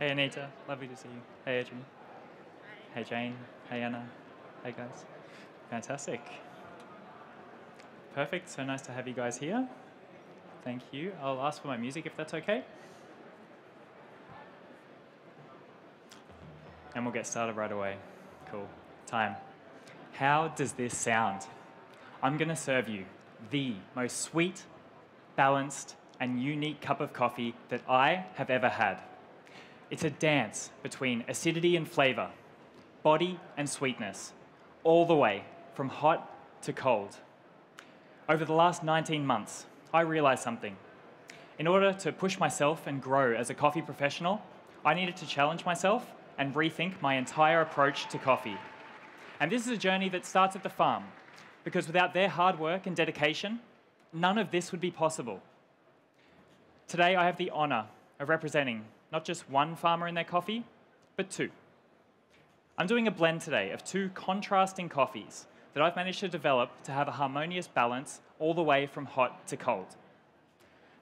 Hey Anita, lovely to see you. Hey Adrian. Hey Jane. Hey Anna. Hey guys. Fantastic. Perfect, so nice to have you guys here. Thank you. I'll ask for my music if that's okay. And we'll get started right away. Cool. Time. How does this sound? I'm going to serve you the most sweet, balanced, and unique cup of coffee that I have ever had. It's a dance between acidity and flavor, body and sweetness, all the way from hot to cold. Over the last 19 months, I realized something. In order to push myself and grow as a coffee professional, I needed to challenge myself and rethink my entire approach to coffee. And this is a journey that starts at the farm, because without their hard work and dedication, none of this would be possible. Today, I have the honor of representing not just one farmer in their coffee, but two. I'm doing a blend today of two contrasting coffees that I've managed to develop to have a harmonious balance all the way from hot to cold.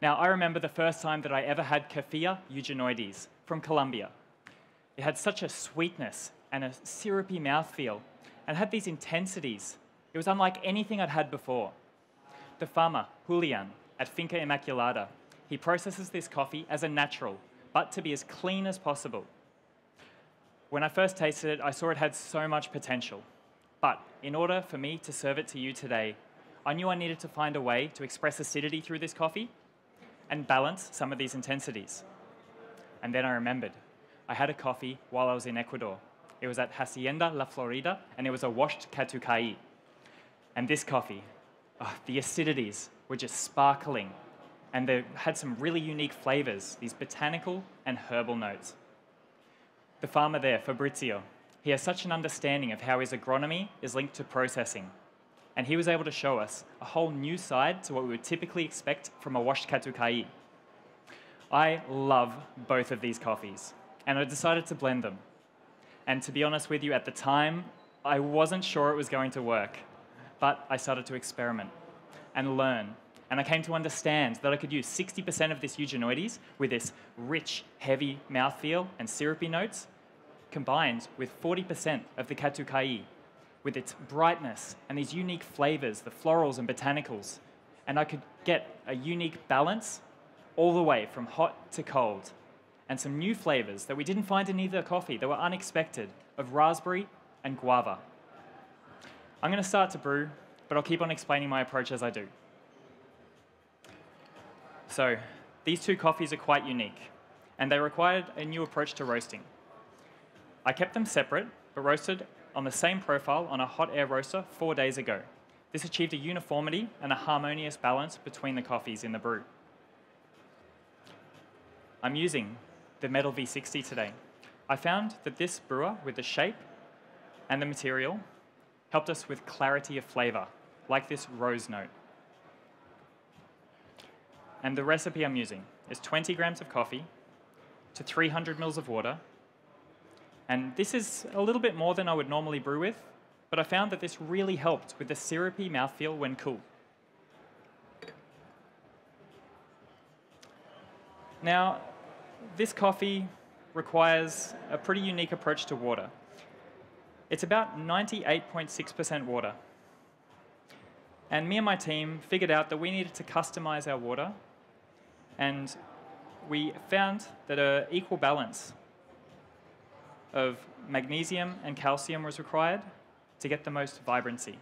Now, I remember the first time that I ever had Coffea eugeneoides from Colombia. It had such a sweetness and a syrupy mouthfeel, and had these intensities. It was unlike anything I'd had before. The farmer, Julian, at Finca Immaculada, he processes this coffee as a natural, but to be as clean as possible. When I first tasted it, I saw it had so much potential. But in order for me to serve it to you today, I knew I needed to find a way to express acidity through this coffee and balance some of these intensities. And then I remembered, I had a coffee while I was in Ecuador. It was at Hacienda La Florida, and it was a washed catucai. And this coffee, the acidities were just sparkling, and they had some really unique flavors, these botanical and herbal notes. The farmer there, Fabrizio, he has such an understanding of how his agronomy is linked to processing, and he was able to show us a whole new side to what we would typically expect from a washed catucai. I love both of these coffees, and I decided to blend them. And to be honest with you, at the time, I wasn't sure it was going to work, but I started to experiment and learn. And I came to understand that I could use 60% of this eugeneoides with this rich, heavy mouthfeel and syrupy notes, combined with 40% of the catucai, with its brightness and these unique flavors, the florals and botanicals. And I could get a unique balance all the way from hot to cold, and some new flavors that we didn't find in either coffee that were unexpected, of raspberry and guava. I'm going to start to brew, but I'll keep on explaining my approach as I do. So, these two coffees are quite unique, and they required a new approach to roasting. I kept them separate, but roasted on the same profile on a hot air roaster 4 days ago. This achieved a uniformity and a harmonious balance between the coffees in the brew. I'm using the Metal V60 today. I found that this brewer, with the shape and the material, helped us with clarity of flavor, like this rose note. And the recipe I'm using is 20 grams of coffee to 300 mils of water. And this is a little bit more than I would normally brew with, but I found that this really helped with the syrupy mouthfeel when cool. Now, this coffee requires a pretty unique approach to water. It's about 98.6% water. And me and my team figured out that we needed to customize our water, and we found that an equal balance of magnesium and calcium was required to get the most vibrancy.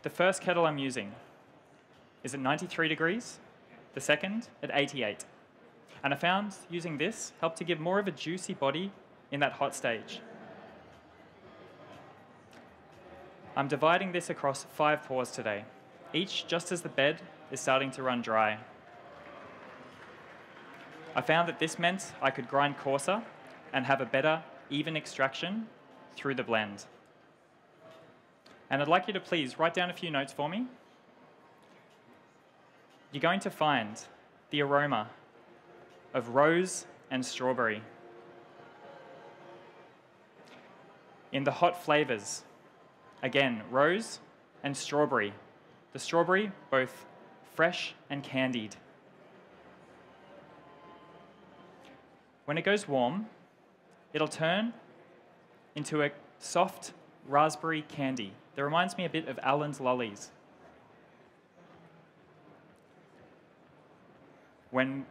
The first kettle I'm using is at 93 degrees, the second at 88. And I found using this helped to give more of a juicy body in that hot stage. I'm dividing this across 5 pours today, each just as the bed is starting to run dry. I found that this meant I could grind coarser and have a better, even extraction through the blend. And I'd like you to please write down a few notes for me. You're going to find the aroma of rose and strawberry. In the hot flavors, again, rose and strawberry. The strawberry, both fresh and candied. When it goes warm, it'll turn into a soft raspberry candy that reminds me a bit of Allen's Lollies. When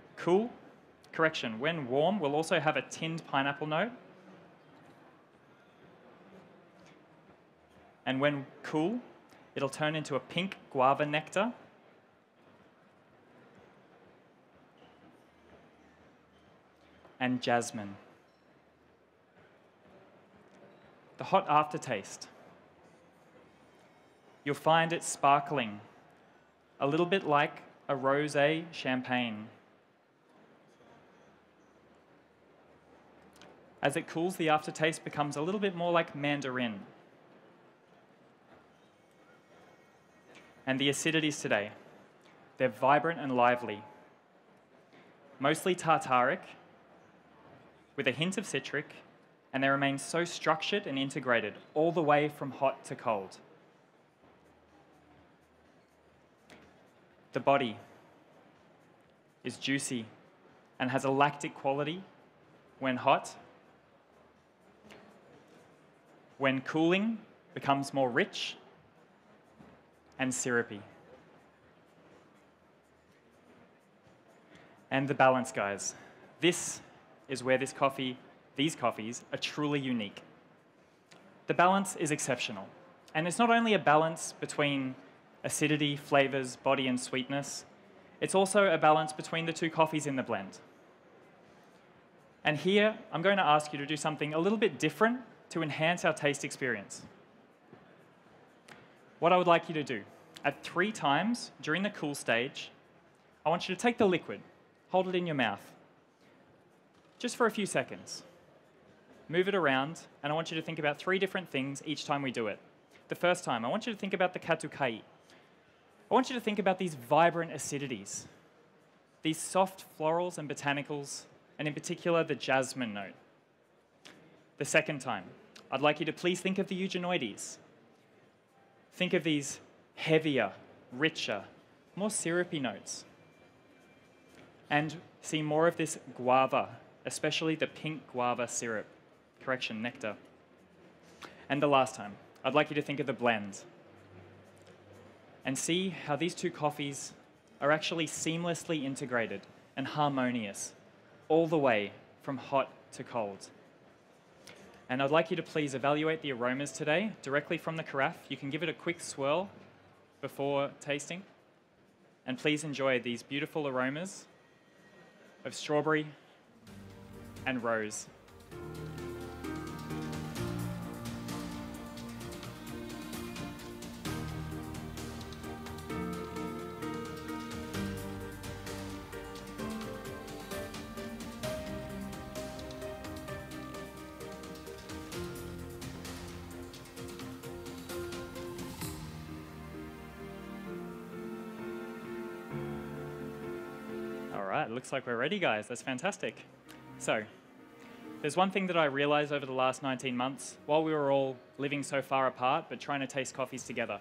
when warm, we'll also have a tinned pineapple note. And when cool, it'll turn into a pink guava nectar. And jasmine. The hot aftertaste. You'll find it sparkling, a little bit like a rosé champagne. As it cools, the aftertaste becomes a little bit more like mandarin. And the acidities today, they're vibrant and lively, mostly tartaric, with a hint of citric, and they remain so structured and integrated all the way from hot to cold. The body is juicy and has a lactic quality when hot. When cooling, becomes more rich and syrupy. And the balance, guys. This is where these coffees are truly unique. The balance is exceptional. And it's not only a balance between acidity, flavors, body, and sweetness, it's also a balance between the two coffees in the blend. And here, I'm going to ask you to do something a little bit different to enhance our taste experience. What I would like you to do, at 3 times during the cool stage, I want you to take the liquid, hold it in your mouth, just for a few seconds. Move it around, and I want you to think about 3 different things each time we do it. The first time, I want you to think about the katukai. I want you to think about these vibrant acidities, these soft florals and botanicals, and in particular, the jasmine note. The second time, I'd like you to please think of the eugenioides. Think of these heavier, richer, more syrupy notes. And see more of this guava, especially the pink guava syrup, nectar. And the last time, I'd like you to think of the blend and see how these 2 coffees are actually seamlessly integrated and harmonious all the way from hot to cold. And I'd like you to please evaluate the aromas today directly from the carafe. You can give it a quick swirl before tasting. And please enjoy these beautiful aromas of strawberry and rose. All right, looks like we're ready, guys. That's fantastic. So, there's one thing that I realized over the last 19 months, while we were all living so far apart, but trying to taste coffees together,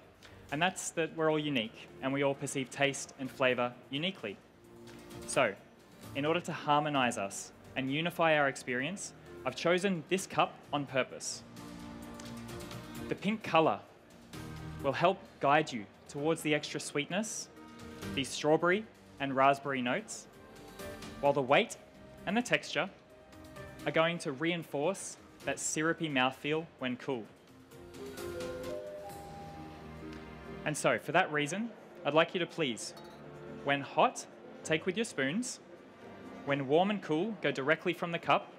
and that's that we're all unique, and we all perceive taste and flavor uniquely. So, in order to harmonize us and unify our experience, I've chosen this cup on purpose. The pink color will help guide you towards the extra sweetness, the strawberry and raspberry notes, while the weight and the texture are going to reinforce that syrupy mouthfeel when cool. And so, for that reason, I'd like you to please, when hot, take with your spoons. When warm and cool, go directly from the cup.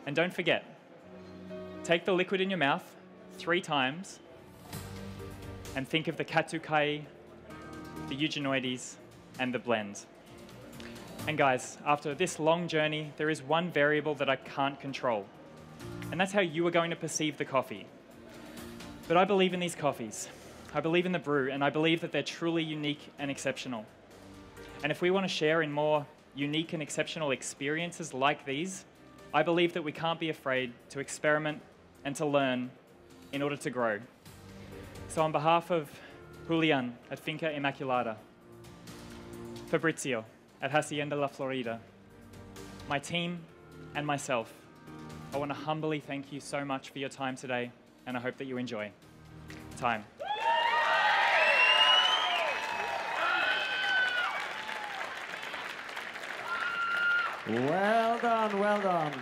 And don't forget, take the liquid in your mouth 3 times and think of the katukai, the eugenioides, and the blend. And guys, after this long journey, there is one variable that I can't control, and that's how you are going to perceive the coffee. But I believe in these coffees. I believe in the brew, and I believe that they're truly unique and exceptional. And if we want to share in more unique and exceptional experiences like these, I believe that we can't be afraid to experiment and to learn in order to grow. So on behalf of Julian at Finca Immaculada, Fabrizio at Hacienda La Florida, my team and myself, I want to humbly thank you so much for your time today, and I hope that you enjoy. Time. Well done, well done.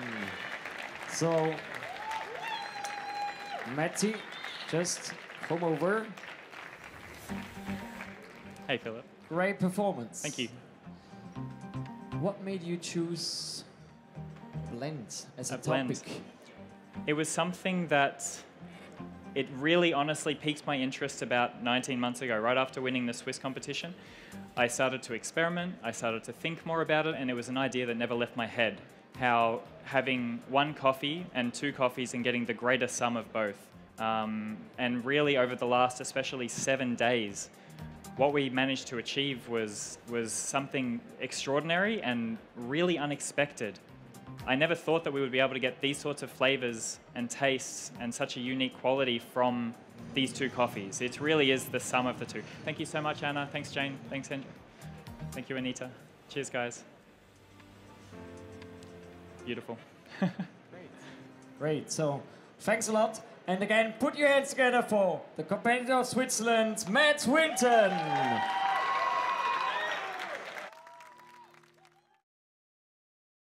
So, Matty, just come over. Hey, Philip. Great performance. Thank you. What made you choose blend as a blend. topic? It was something that it really honestly piqued my interest about 19 months ago, right after winning the Swiss competition. I started to experiment, I started to think more about it, and it was an idea that never left my head. How having one coffee and two coffees and getting the greater sum of both. And really over the last, especially 7 days, what we managed to achieve was something extraordinary and really unexpected. I never thought that we would be able to get these sorts of flavors and tastes and such a unique quality from these two coffees. It really is the sum of the two. Thank you so much, Anna. Thanks, Jane. Thanks, Andrew. Thank you, Anita. Cheers, guys. Beautiful. Great. So, thanks a lot. And again, put your hands together for the competitor of Switzerland, Mattwinton.